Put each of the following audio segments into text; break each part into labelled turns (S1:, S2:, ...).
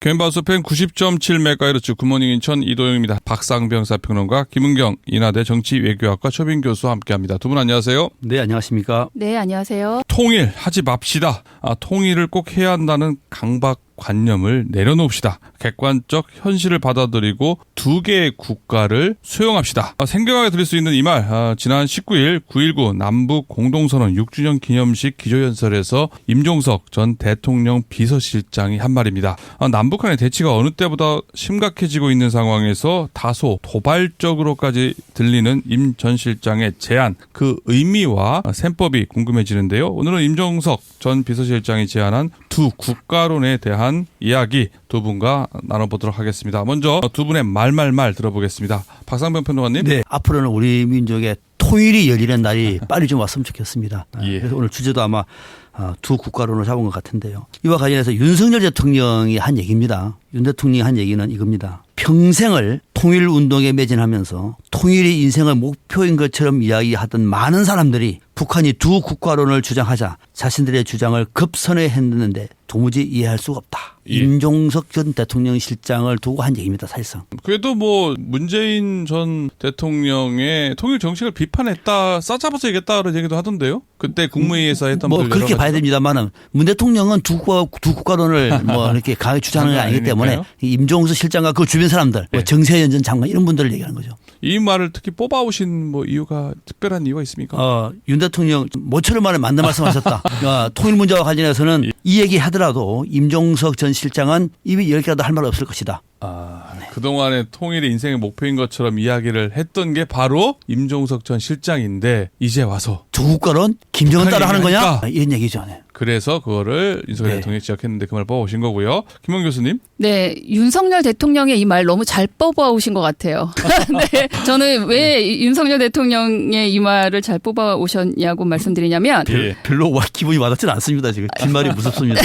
S1: 캠퍼스팬 90.7MHz 굿모닝 인천 이도영입니다. 박상병 사평론가 김은경 인하대 정치외교학과 초빙 교수와 함께합니다. 두 분 안녕하세요.
S2: 네, 안녕하십니까.
S3: 네, 안녕하세요.
S1: 통일하지 맙시다. 통일을 꼭 해야 한다는 강박관념을 내려놓읍시다. 객관적 현실을 받아들이고 두 개의 국가를 수용합시다. 생경하게 들을 수 있는 이 말, 지난 19일 9.19 남북 공동선언 6주년 기념식 기조연설에서 임종석 전 대통령 비서실장이 한 말입니다. 남북한의 대치가 어느 때보다 심각해지고 있는 상황에서 다소 도발적으로까지 들리는 임 전 실장의 제안, 그 의미와 셈법이 궁금해지는데요. 오늘은 임종석 전 비서실장이 제안한 두 국가론에 대한 이야기 두 분과 나눠보도록 하겠습니다. 먼저 두 분의 말 들어보겠습니다. 박상병 평론가님.
S2: 네, 앞으로는 우리 민족의 통일이 열리는 날이 빨리 좀 왔으면 좋겠습니다.
S1: 예.
S2: 그래서 오늘 주제도 아마 두 국가론을 잡은 것 같은데요. 이와 관련해서 윤석열 대통령이 한 얘기입니다. 윤 대통령이 한 얘기는 이겁니다. 평생을 통일운동에 매진하면서 통일이 인생의 목표인 것처럼 이야기하던 많은 사람들이 북한이 두 국가론을 주장하자 자신들의 주장을 급선회했는데 도무지 이해할 수가 없다.
S1: 예.
S2: 임종석 전 대통령 실장을 두고 한 얘기입니다. 사실상.
S1: 그래도 뭐 문재인 전 대통령의 통일 정책을 비판했다, 싸잡아서 얘기했다는 얘기도 하던데요. 그때 국무회의에서 했던
S2: 뭐 그렇게 봐야 됩니다만은 문 대통령은 두 국가론을 뭐 이렇게 강하게 주장하는 게 아니기 때문에 임종석 실장과 그 주변 사람들, 뭐 정세현 전 장관 이런 분들을 얘기하는 거죠.
S1: 이 말을 특히 뽑아오신 뭐 이유가 특별한 이유가 있습니까?
S2: 윤 대통령 모처럼 만에 맞는 말씀하셨다. 통일 문제와 관련해서는 이 얘기 하더라도 임종석 전 실장은 입이 10개라도 할 말 없을 것이다.
S1: 네. 그동안의 통일이 인생의 목표인 것처럼 이야기를 했던 게 바로 임종석 전 실장인데 이제 와서
S2: 두 국가론 김정은 따라 하는 거냐?
S1: 얘기하니까.
S2: 이런 얘기죠. 네.
S1: 그래서 그거를 윤석열 대통령이 지적했는데 그 말 뽑아오신 거고요. 김원 교수님.
S3: 네, 윤석열 대통령의 이 말 너무 잘 뽑아오신 것 같아요. 네, 저는 왜 윤석열 대통령의 이 말을 잘 뽑아오셨냐고 말씀드리냐면
S2: 별로 기분이 와닿지는 않습니다. 지금 뒷말이 무섭습니다.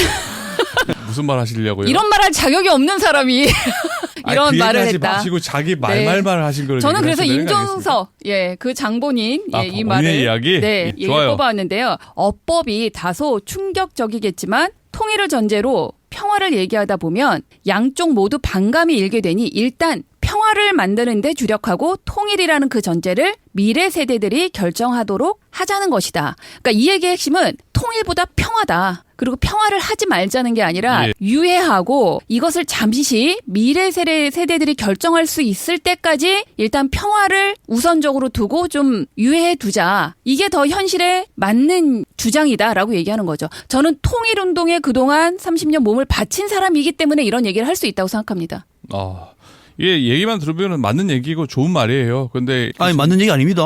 S1: 무슨 말 하시려고요?
S3: 이런 말 할 자격이 없는 사람이 이런
S1: 그
S3: 말을
S1: 얘기하지
S3: 했다.
S1: 마시고 자기 말말만 하신 거를
S3: 저는 그래서
S1: 얘기하시면
S3: 임종석 그 장본인 이 말을
S1: 이야기?
S3: 얘기를 뽑아왔는데요. 어법이 다소 충격적이겠지만 통일을 전제로 평화를 얘기하다 보면 양쪽 모두 반감이 일게 되니 일단 평화를 만드는 데 주력하고 통일이라는 그 전제를 미래 세대들이 결정하도록 하자는 것이다. 그러니까 이 얘기의 핵심은 통일보다 평화다. 그리고 평화를 하지 말자는 게 아니라 유예하고 이것을 잠시 미래 세대들이 결정할 수 있을 때까지 일단 평화를 우선적으로 두고 좀 유예해 두자. 이게 더 현실에 맞는 주장이다라고 얘기하는 거죠. 저는 통일운동에 그동안 30년 몸을 바친 사람이기 때문에 이런 얘기를 할 수 있다고 생각합니다.
S1: 이게 얘기만 들으면 맞는 얘기고 좋은 말이에요. 근데
S2: 아니 맞는 얘기 아닙니다.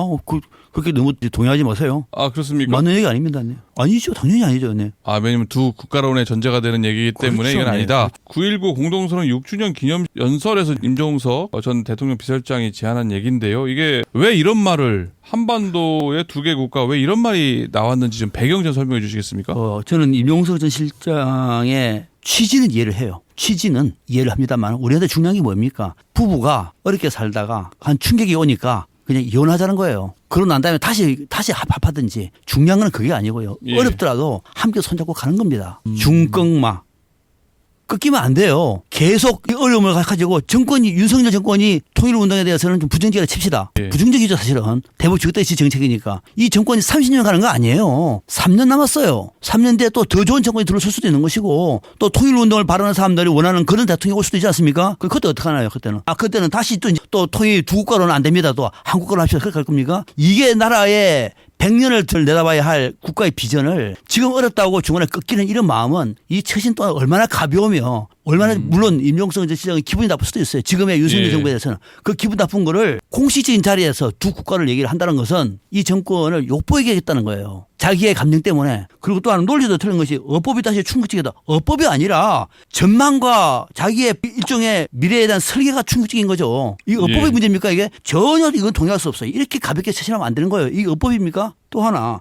S2: 그렇게 너무 동의하지 마세요.
S1: 그렇습니까?
S2: 맞는 얘기 아닙니다. 네. 아니죠. 당연히 아니죠. 네.
S1: 왜냐면 두 국가론의 전제가 되는 얘기이기 때문에
S2: 그렇죠.
S1: 이건 아니다.
S2: 네.
S1: 9.19 공동선언 6주년 기념 연설에서 임종석 전 대통령 비서실장이 제안한 얘기인데요. 이게 왜 이런 말을 한반도의 두 개 국가 왜 이런 말이 나왔는지 좀 배경 좀 설명해 주시겠습니까?
S2: 저는 임종석 전 실장의 취지는 이해를 해요. 취지는 이해를 합니다만 우리한테 중요한 게 뭡니까? 부부가 어렵게 살다가 한 충격이 오니까 그냥 이혼하자는 거예요. 그러고 난 다음에 다시 합하든지 중요한 건 그게 아니고요. 어렵더라도 함께 손잡고 가는 겁니다. 중꺾마. 꺾이면 안 돼요. 계속 이 어려움을 가지고 윤석열 정권이 통일운동에 대해서는 좀 부정적이라 칩시다. 부정적이죠 사실은. 대북 적대시 정책이니까. 이 정권이 30년 가는 거 아니에요. 3년 남았어요. 3년 뒤에 또 더 좋은 정권이 들어설 수도 있는 것이고 또 통일운동을 바라는 사람들이 원하는 그런 대통령이 올 수도 있지 않습니까? 그때 어떡하나요 그때는. 그때는 다시 또 통일 두 국가로는 안 됩니다. 또 한 국가로 합시다. 그렇게 할 겁니까? 이게 나라의 100년을 내다봐야 할 국가의 비전을 지금 어렵다고 중간에 꺾이는 이런 마음은 이 처신 또한 얼마나 가벼우며 얼마나 물론 임종석 전 실장이 기분이 나쁠 수도 있어요. 지금의 윤석열 정부에 대해서는. 그 기분 나쁜 거를 공식적인 자리에서 두 국가를 얘기를 한다는 것은 이 정권을 욕보이게 하겠다는 거예요. 자기의 감정 때문에. 그리고 또 하나 논리도 틀린 것이 어법이 다시 충격적이다. 어법이 아니라 전망과 자기의 일종의 미래에 대한 설계가 충격적인 거죠. 이 어법의 문제입니까 이게? 전혀 이건 동의할 수 없어요. 이렇게 가볍게 처신하면 안 되는 거예요. 이게 어법입니까? 또 하나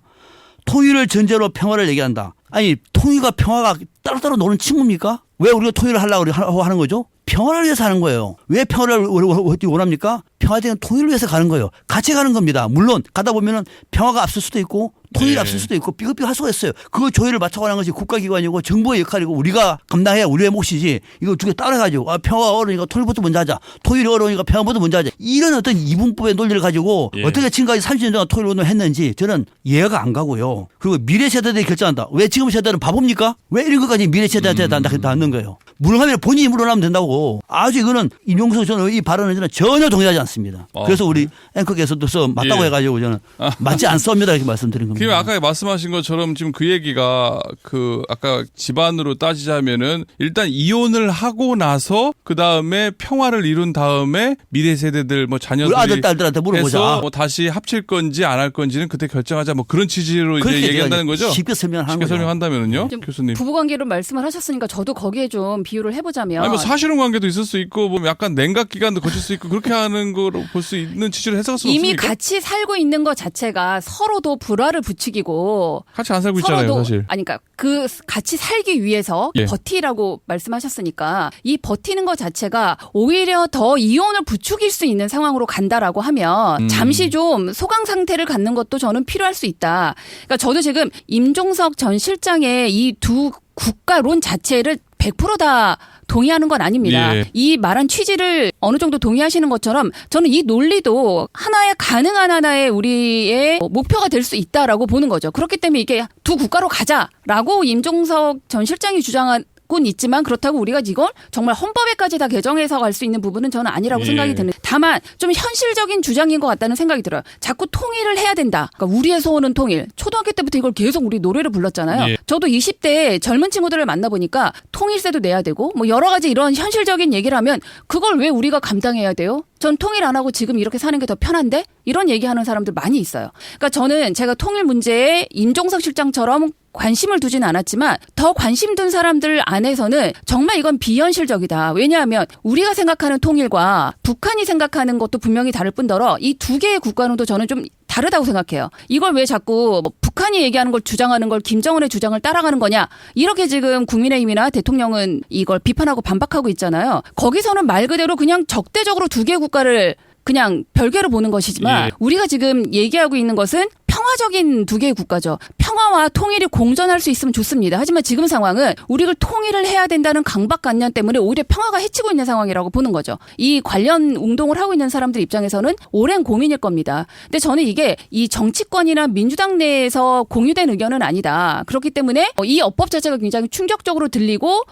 S2: 통일을 전제로 평화를 얘기한다. 아니 통일과 평화가 따로따로 노는 친구입니까? 왜 우리가 통일을 하려고 하는 거죠? 평화를 위해서 하는 거예요. 왜 평화를 원합니까? 평화적인 통일을 위해서 가는 거예요. 같이 가는 겁니다. 물론 가다 보면은 평화가 앞설 수도 있고 통일이
S1: 예.
S2: 없을 수도 있고 삐걱삐걱 할 수가 있어요. 그 조율을 맞춰가는 것이 국가기관이고 정부의 역할이고 우리가 감당해야 우리의 몫이지. 이거 두 개 따라가지고 평화가 어려우니까 통일부터 먼저 하자. 통일이 어려우니까 평화부터 먼저 하자. 이런 어떤 이분법의 논리를 가지고
S1: 예.
S2: 어떻게 지금까지 30년 동안 통일운동을 했는지 저는 이해가 안 가고요. 그리고 미래 세대들이 결정한다. 왜 지금 세대는 바보입니까? 왜 이런 것까지 미래 세대한테 다 하는 거예요? 물어나면 본인이 물어나면 된다고. 아주 이거는 임종석 저는 이 발언은 저는 전혀 동의하지 않습니다. 그래서 우리 앵커께서도 맞다고
S1: 예.
S2: 해가지고 저는 맞지 않습니다 이렇게 말씀드린 겁니다.
S1: 그럼 아까 말씀하신 것처럼 지금 그 얘기가 그 아까 집안으로 따지자면은 일단 이혼을 하고 나서 그 다음에 평화를 이룬 다음에 미래 세대들 뭐
S2: 우리
S1: 자녀들이
S2: 아들 딸들한테 물어보자.
S1: 해서 뭐 다시 합칠 건지 안 할 건지는 그때 결정하자 뭐 그런 취지로 이제
S2: 그렇게
S1: 얘기한다는 거죠.
S2: 쉽게 설명하는
S1: 쉽게
S2: 거죠.
S1: 설명한다면은요,
S3: 좀
S1: 교수님.
S3: 부부관계로 말씀을 하셨으니까 저도 거기에 좀 비유를 해보자면
S1: 아니 뭐 사실혼 관계도 있을 수 있고 뭐 약간 냉각 기간도 거칠 수 있고 그렇게 하는 거로 볼 수 있는 취지로 해석할 수
S3: 이미
S1: 없습니까?
S3: 같이 살고 있는 것 자체가 서로도 불화를 부추기고
S1: 같이 안 살고 있잖아요,
S3: 서로도
S1: 사실.
S3: 아니 그러니까 그 같이 살기 위해서
S1: 예.
S3: 버티라고 말씀하셨으니까 이 버티는 것 자체가 오히려 더 이혼을 부추길 수 있는 상황으로 간다라고 하면 잠시 좀 소강 상태를 갖는 것도 저는 필요할 수 있다. 그러니까 저도 지금 임종석 전 실장의 이 두 국가론 자체를 100%다 동의하는 건 아닙니다.
S1: 예.
S3: 이 말한 취지를 어느 정도 동의하시는 것처럼 저는 이 논리도 하나의 가능한 하나의 우리의 목표가 될 수 있다라고 보는 거죠. 그렇기 때문에 이게 두 국가로 가자라고 임종석 전 실장이 주장한 건 있지만 그렇다고 우리가 이걸 정말 헌법에까지 다 개정해서 갈 수 있는 부분은 저는 아니라고
S1: 예.
S3: 생각이 드는. 다만 좀 현실적인 주장인 것 같다는 생각이 들어요. 자꾸 통일을 해야 된다. 그러니까 우리의 소원은 통일. 초등학교 때부터 이걸 계속 우리 노래를 불렀잖아요.
S1: 예.
S3: 저도 20대 젊은 친구들을 만나보니까 통일세도 내야 되고 뭐 여러 가지 이런 현실적인 얘기를 하면 그걸 왜 우리가 감당해야 돼요? 전 통일 안 하고 지금 이렇게 사는 게 더 편한데? 이런 얘기하는 사람들 많이 있어요. 그러니까 저는 제가 통일 문제에 임종석 실장처럼 관심을 두진 않았지만 더 관심 둔 사람들 안에서는 정말 이건 비현실적이다. 왜냐하면 우리가 생각하는 통일과 북한이 생각하는 것도 분명히 다를 뿐더러 이 두 개의 국가론도 저는 좀 다르다고 생각해요. 이걸 왜 자꾸 뭐 북한이 얘기하는 걸 주장하는 걸 김정은의 주장을 따라가는 거냐. 이렇게 지금 국민의힘이나 대통령은 이걸 비판하고 반박하고 있잖아요. 거기서는 말 그대로 그냥 적대적으로 두 개의 국가를 그냥 별개로 보는 것이지만
S1: 예.
S3: 우리가 지금 얘기하고 있는 것은 평화적인 두 개의 국가죠. 평화와 통일이 공존할 수 있으면 좋습니다. 하지만 지금 상황은 우리를 통일을 해야 된다는 강박관념 때문에 오히려 평화가 해치고 있는 상황이라고 보는 거죠. 이 관련 운동을 하고 있는 사람들 입장에서는 오랜 고민일 겁니다. 근데 저는 이게 이 정치권이나 민주당 내에서 공유된 의견은 아니다. 그렇기 때문에 이 어법 자체가 굉장히 충격적으로 들리고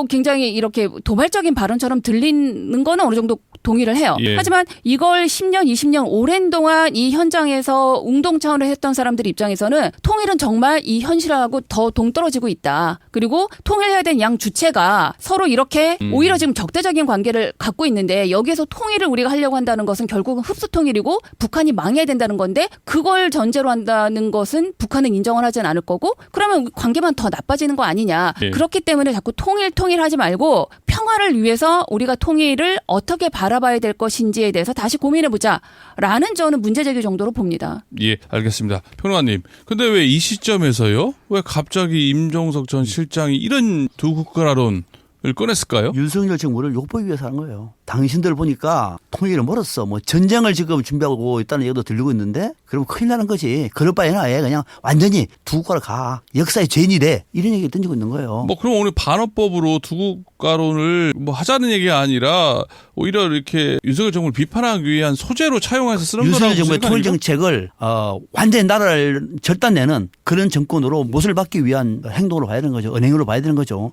S3: 굉장히 이렇게 도발적인 발언처럼 들리는 거는 어느 정도 동의를 해요.
S1: 예.
S3: 하지만 이걸 10년, 20년 오랜 동안 이 현장에서 운동 차원을 했던 사람들 입장에서는 통일은 정말 이 현실하고 더 동떨어지고 있다. 그리고 통일해야 된 양 주체가 서로 이렇게 오히려 지금 적대적인 관계를 갖고 있는데 여기에서 통일을 우리가 하려고 한다는 것은 결국은 흡수 통일이고 북한이 망해야 된다는 건데 그걸 전제로 한다는 것은 북한은 인정을 하진 않을 거고 그러면 관계만 더 나빠지는 거 아니냐.
S1: 예.
S3: 그렇기 때문에 자꾸 통일하지 말고 평화를 위해서 우리가 통일을 어떻게 바라봐야 될 것인지에 대해서 다시 고민해보자라는 저는 문제제기 정도로 봅니다.
S1: 예, 알겠습니다. 평론가님. 근데 왜 이 시점에서요? 왜 갑자기 임종석 전 실장이 이런 두 국가론을 꺼냈을까요?
S2: 윤석열 정부를 욕보기 위해서 하는 거예요. 당신들 보니까 통일을 멀었어. 뭐 전쟁을 지금 준비하고 있다는 얘기도 들리고 있는데 그러면 큰일 나는 거지. 그럴 바에는 아예 그냥 완전히 두 국가로 가. 역사의 죄인이 돼. 이런 얘기 던지고 있는 거예요.
S1: 뭐 그럼 오늘 반어법으로 두 국가론을 뭐 하자는 얘기가 아니라 오히려 이렇게 윤석열 정부를 비판하기 위한 소재로 차용해서 쓰는 거라고
S2: 윤석열 정부의 통일
S1: 생각합니까?
S2: 정책을 완전히 나라를 절단내는 그런 정권으로 못을 받기 위한 행동으로 봐야 되는 거죠. 은행으로 봐야 되는 거죠.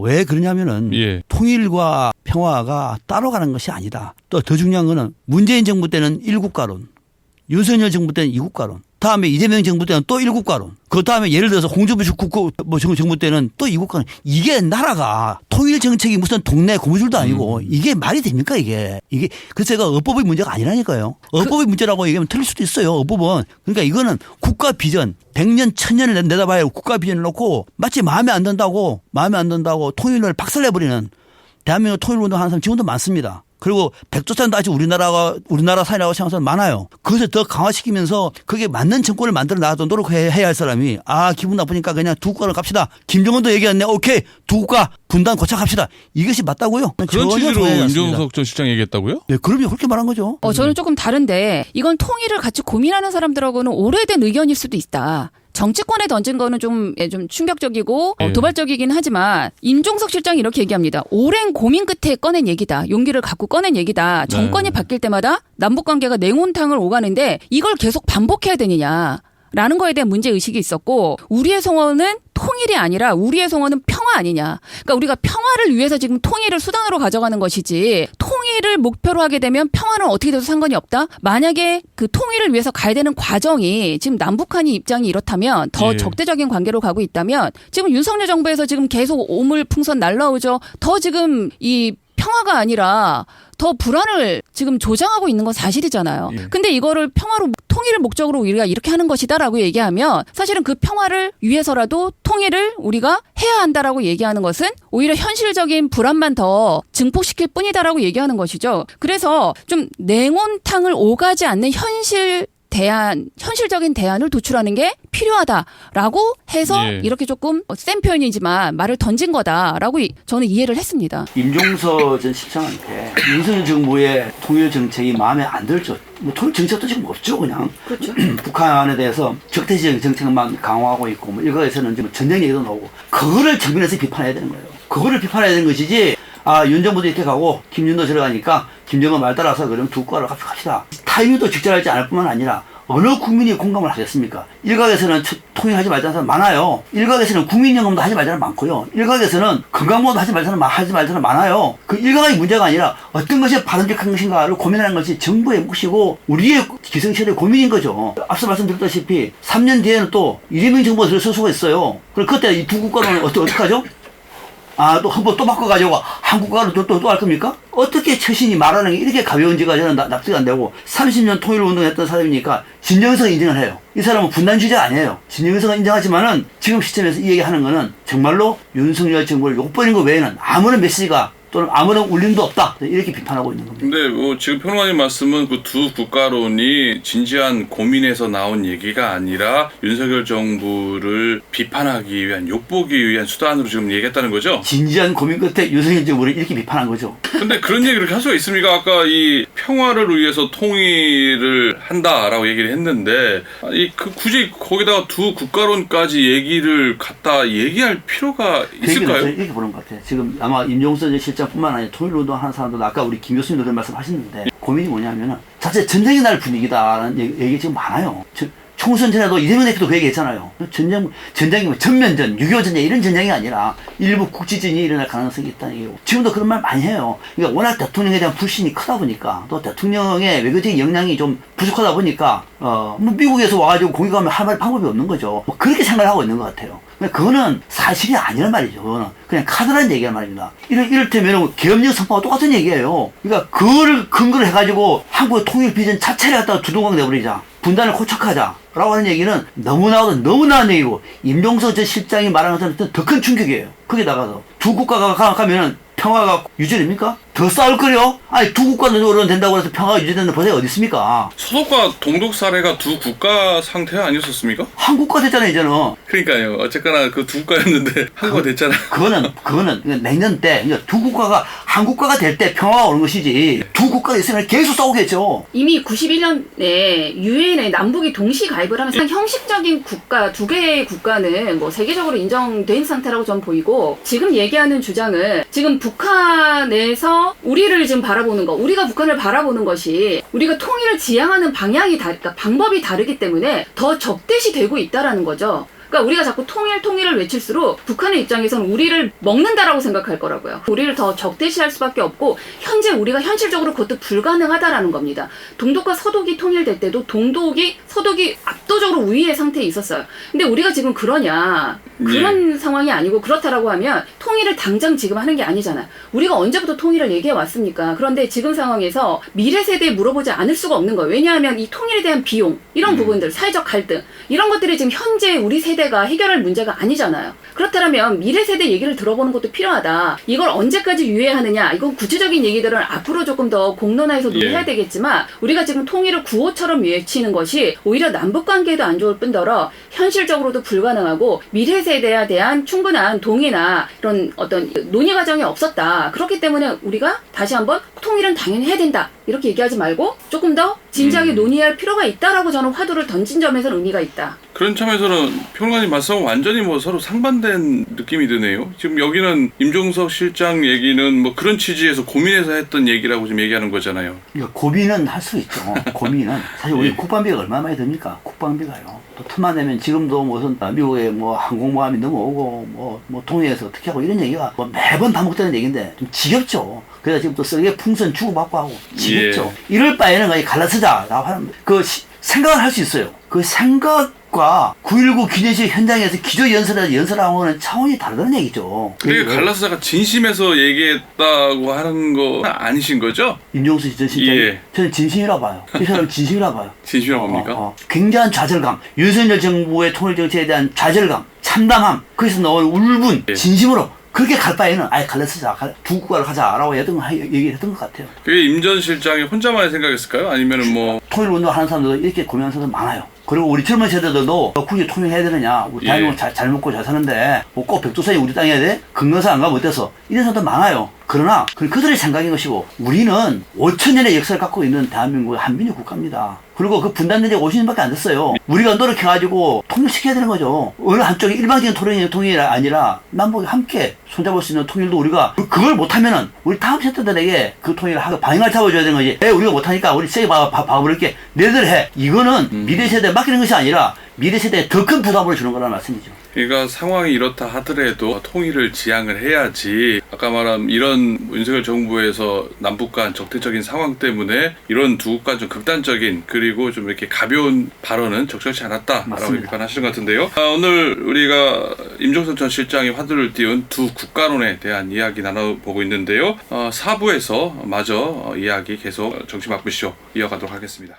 S2: 왜 그러냐면은
S1: 예.
S2: 통일과 평화가 따로 가는 것이 아니다. 또 더 중요한 거는 문재인 정부 때는 1국가론, 윤석열 정부 때는 2국가론, 다음에 이재명 정부 때는 또 1국가론, 그 다음에 예를 들어서 홍준표 정부 때는 또 2국가론. 이게 나라가 통일 정책이 무슨 동네 고무줄도 아니고 이게 말이 됩니까 이게. 그래서 제가 어법의 문제가 아니라니까요. 어법의 문제라고 얘기하면 틀릴 수도 있어요. 어법은. 그러니까 이거는 국가 비전 100년 1000년을 내다봐야 국가 비전을 놓고 마치 마음에 안 든다고 통일을 박살내버리는 대한민국 통일운동 하는 사람 지금도 많습니다. 그리고 백두산도 아직 우리나라 산이라고 생각하는 사람 많아요. 그것을 더 강화시키면서 그게 맞는 정권을 만들어 나가도록 노력해야 할 사람이 기분 나쁘니까 그냥 두 국가를 갑시다. 김정은도 얘기했네. 오케이 두 국가 분단 고착합시다. 이것이 맞다고요?
S1: 그런 취지로 임종석 전 실장 얘기했다고요?
S2: 네, 그럼요. 그렇게 말한 거죠.
S3: 저는 조금 다른데 이건 통일을 같이 고민하는 사람들하고는 오래된 의견일 수도 있다. 정치권에 던진 거는 좀 충격적이고 도발적이긴 하지만 임종석 실장이 이렇게 얘기합니다. 오랜 고민 끝에 꺼낸 얘기다. 용기를 갖고 꺼낸 얘기다. 정권이 바뀔 때마다 남북관계가 냉온탕을 오가는데 이걸 계속 반복해야 되느냐. 라는 거에 대한 문제의식이 있었고 우리의 성원은 통일이 아니라 우리의 성원은 평화 아니냐. 그러니까 우리가 평화를 위해서 지금 통일을 수단으로 가져가는 것이지 통일을 목표로 하게 되면 평화는 어떻게 돼도 상관이 없다. 만약에 그 통일을 위해서 가야 되는 과정이 지금 남북한이 입장이 이렇다면 더 적대적인 관계로 가고 있다면 지금 윤석열 정부에서 지금 계속 오물풍선 날라오죠. 더 지금 이 평화가 아니라 더 불안을 지금 조장하고 있는 건 사실이잖아요. 근데 이거를 평화로 통일을 목적으로 우리가 이렇게 하는 것이다라고 얘기하면 사실은 그 평화를 위해서라도 통일을 우리가 해야 한다라고 얘기하는 것은 오히려 현실적인 불안만 더 증폭시킬 뿐이다라고 얘기하는 것이죠. 그래서 좀 냉온탕을 오가지 않는 현실적인 대안을 도출하는 게 필요하다라고 해서 이렇게 조금 센 표현이지만 말을 던진 거다라고 저는 이해를 했습니다.
S2: 임종석 전 실장한테 윤석열 정부의 통일 정책이 마음에 안 들죠. 뭐 통일 정책도 지금 없죠, 그냥. 그렇죠. 북한에 대해서 적대적 정책만 강화하고 있고, 뭐 일각에서는 지금 전쟁 얘기도 나오고, 그거를 정면에서 비판해야 되는 거예요. 그거를 비판해야 되는 것이지. 윤 정부도 이렇게 가고 김윤도 들어가니까 김정은 말 따라서 그럼 두 국가를 갑시다. 타이밍도 적절하지 않을 뿐만 아니라 어느 국민이 공감을 하겠습니까? 일각에서는 통일하지 말자는 사람 많아요. 일각에서는 국민연금도 하지 말자는 많고요. 일각에서는 건강보험도 하지 말자는 많아요. 그 일각의 문제가 아니라 어떤 것이 바람직한 것인가를 고민하는 것이 정부의 몫이고 우리의 기성세대의 고민인 거죠. 앞서 말씀드렸다시피 3년 뒤에는 또 이재명 정부가 들어설 수가 있어요. 그럼 그때 이 두 국가는 어떡하죠? 또 한번 또 바꿔가지고 한국가로 또 할 겁니까? 어떻게 최신이 말하는 게 이렇게 가벼운지가 저는 납득이 안 되고 30년 통일 운동했던 사람이니까 진정성 인정을 해요. 이 사람은 분단주의자 아니에요. 진정성은 인정하지만은 지금 시점에서 이 얘기하는 거는 정말로 윤석열 정부를 욕버리는 것 외에는 아무런 메시지가 또는 아무런 울림도 없다. 이렇게 비판하고 있는 겁니다.
S1: 근데 지금 평론가님 말씀은 그 두 국가론이 진지한 고민에서 나온 얘기가 아니라 윤석열 정부를 비판하기 위한 욕보기 위한 수단으로 지금 얘기했다는 거죠?
S2: 진지한 고민 끝에 윤석열 정부를 이렇게 비판한 거죠.
S1: 근데 그런 얘기를 할 수가 있습니까? 아까 이 평화를 위해서 통일을 한다라고 얘기를 했는데 굳이 거기다가 두 국가론까지 얘기를 갖다 얘기할 필요가 있을까요?
S2: 이렇게 보는 것 같아요. 지금 아마 임종석 실장뿐만 아니라 통일운동 하는 사람도 아까 우리 김 교수님도 그런 말씀하셨는데 고민이 뭐냐면은 자체 전쟁이 날 분위기다라는 얘기 지금 많아요. 총선 전에도 이재명 대표도 그 얘기했잖아요. 전쟁이 뭐 전면전, 6.25 전쟁 이런 전쟁이 아니라 일부 국지전이 일어날 가능성이 있다는 얘기고 지금도 그런 말 많이 해요. 그러니까 워낙 대통령에 대한 불신이 크다 보니까 또 대통령의 외교적인 역량이 좀 부족하다 보니까 뭐 미국에서 와가지고 공격하면 할 방법이 없는 거죠. 뭐 그렇게 생각을 하고 있는 것 같아요. 그거는 사실이 아니란 말이죠. 그거는 그냥 카드라는 얘기란 말입니다. 이를테면 계엄령 선포가 똑같은 얘기예요. 그러니까 그거를 근거로 해가지고 한국의 통일 비전 자체를 갖다가 두동강 내버리자. 분단을 고착하자라고 하는 얘기는 너무나도 얘기고 임종석 전 실장이 말하는 것은 더 큰 충격이에요. 거기다가서 두 국가가 가면은 평화가 유지됩니까? 더 싸울 거요? 아니 두 국가 노력은 된다고 해서 평화가 유지되는 보장이 어디 있습니까?
S1: 서독과 동독 사례가 두 국가 상태 아니었습니까?
S2: 한 국가 됐잖아요 이제는.
S1: 그러니까요. 어쨌거나 그 두 국가였는데 한 국가 됐잖아.
S2: 그거는 내년 때 두 국가가 한 국가가 될 때 평화가 오는 것이지 두 국가가 있으면 계속 싸우겠죠.
S3: 이미 91년에 유엔에 남북이 동시 가입을 하면서 형식적인 국가 두 개의 국가는 뭐 세계적으로 인정된 상태라고 전 보이고 지금 얘기하는 주장은 지금 북한에서 우리를 지금 바라보는 거, 우리가 북한을 바라보는 것이 우리가 통일을 지향하는 방향이 그러니까 방법이 다르기 때문에 더 적대시 되고 있다라는 거죠. 그러니까 우리가 자꾸 통일을 외칠수록 북한의 입장에서는 우리를 먹는다라고 생각할 거라고요. 우리를 더 적대시할 수밖에 없고 현재 우리가 현실적으로 그것도 불가능하다라는 겁니다. 동독과 서독이 통일될 때도 서독이 압도적으로 우위의 상태에 있었어요. 근데 우리가 지금 그러냐? 그런 상황이 아니고 그렇다라고 하면 통일을 당장 지금 하는 게 아니잖아요. 우리가 언제부터 통일을 얘기해 왔습니까? 그런데 지금 상황에서 미래 세대에 물어보지 않을 수가 없는 거예요. 왜냐하면 이 통일에 대한 비용 이런 부분들, 사회적 갈등 이런 것들이 지금 현재 우리 세대 세대가 해결할 문제가 아니잖아요. 그렇다면 미래 세대 얘기를 들어보는 것도 필요하다. 이걸 언제까지 유예하느냐, 이건 구체적인 얘기들은 앞으로 조금 더 공론화해서 논의해야 되겠지만 우리가 지금 통일을 구호처럼 외치는 것이 오히려 남북 관계에도 안 좋을 뿐더러 현실적으로도 불가능하고 미래 세대에 대한 충분한 동의나 이런 어떤 논의 과정이 없었다. 그렇기 때문에 우리가 다시 한번 통일은 당연히 해야 된다. 이렇게 얘기하지 말고 조금 더 진지하게 논의할 필요가 있다라고 저는 화두를 던진 점에서는 의미가 있다.
S1: 그런 점에서는 평론가님 말씀은 완전히 뭐 서로 상반된 느낌이 드네요. 지금 여기는 임종석 실장 얘기는 뭐 그런 취지에서 고민해서 했던 얘기라고 지금 얘기하는 거잖아요.
S2: 그러니까 고민은 할 수 있죠. 고민은 사실 우리 국방비가 얼마나 많이 듭니까? 국방비가요. 또 틈만 내면 지금도 무슨 미국의 뭐 항공모함이 넘어오고 뭐 통일해서 어떻게 하고 이런 얘기가 뭐 매번 반복되는 얘기인데 좀 지겹죠. 그래서 지금 또 쓰레기 풍선 주고받고 하고 지겹죠. 이럴 바에는 그냥 갈라서자라고 하는 생각을 할 수 있어요. 그 생각과 9.19 기념식 현장에서 연설하는 거는 차원이 다르다는 얘기죠.
S1: 그러니까 갈라서자가 진심에서 얘기했다고 하는 거 아니신 거죠?
S2: 임종수 전 실장이
S1: 예.
S2: 저는 진심이라고 봐요. 이 사람은 진심이라고 봐요.
S1: 진심이라고 봅니까?
S2: 굉장한 좌절감, 윤석열 정부의 통일 정책에 대한 좌절감, 참담함, 거기서 나온 울분,
S1: 예.
S2: 진심으로 그렇게 갈 바에는 아예 갈라서자, 두 국가를 하자라고 얘기했던 것 같아요.
S1: 그게 임 전 실장이 혼자만의 생각이었을까요? 아니면은 뭐
S2: 통일운동 하는 사람들도 이렇게 고민하는 사람들 많아요. 그리고 우리 젊은 세대들도 굳이 통일해야 되느냐, 우리 대한민국 잘 먹고 잘 사는데 뭐 꼭 백두산이 우리 땅이어야 돼? 금강산 안 가면 어때서? 이런 사람들 많아요. 그러나 그들의 생각인 것이고 우리는 5,000년의 역사를 갖고 있는 대한민국의 한민족 국가입니다. 그리고 그 분단된 지 50년밖에 안 됐어요. 우리가 노력해가지고 통일시켜야 되는 거죠. 어느 한쪽이 일방적인 통일이 아니라 남북이 함께 손잡을 수 있는 통일도 우리가 그걸 못하면은 우리 다음 세대들에게 그 통일을 하고 방향을 잡아줘야 되는 거지. 우리가 못하니까 우리 세게 봐버릴게. 너희들 해. 이거는 미래 세대에 맡기는 것이 아니라 미래 세대에 더 큰 부담을 주는 거라는 말씀이죠.
S1: 그러니까 상황이 이렇다 하더라도 통일을 지향을 해야지. 아까 말한 이런 윤석열 정부에서 남북 간 적대적인 상황 때문에 이런 두 국가 좀 극단적인 그리고 좀 이렇게 가벼운 발언은 적절치 않았다라고 비판하시는 것 같은데요. 오늘 우리가 임종석 전 실장이 화두를 띄운 두 국가론에 대한 이야기 나눠보고 있는데요. 4부에서 마저 이야기 계속 정치 맛보시오 이어가도록 하겠습니다.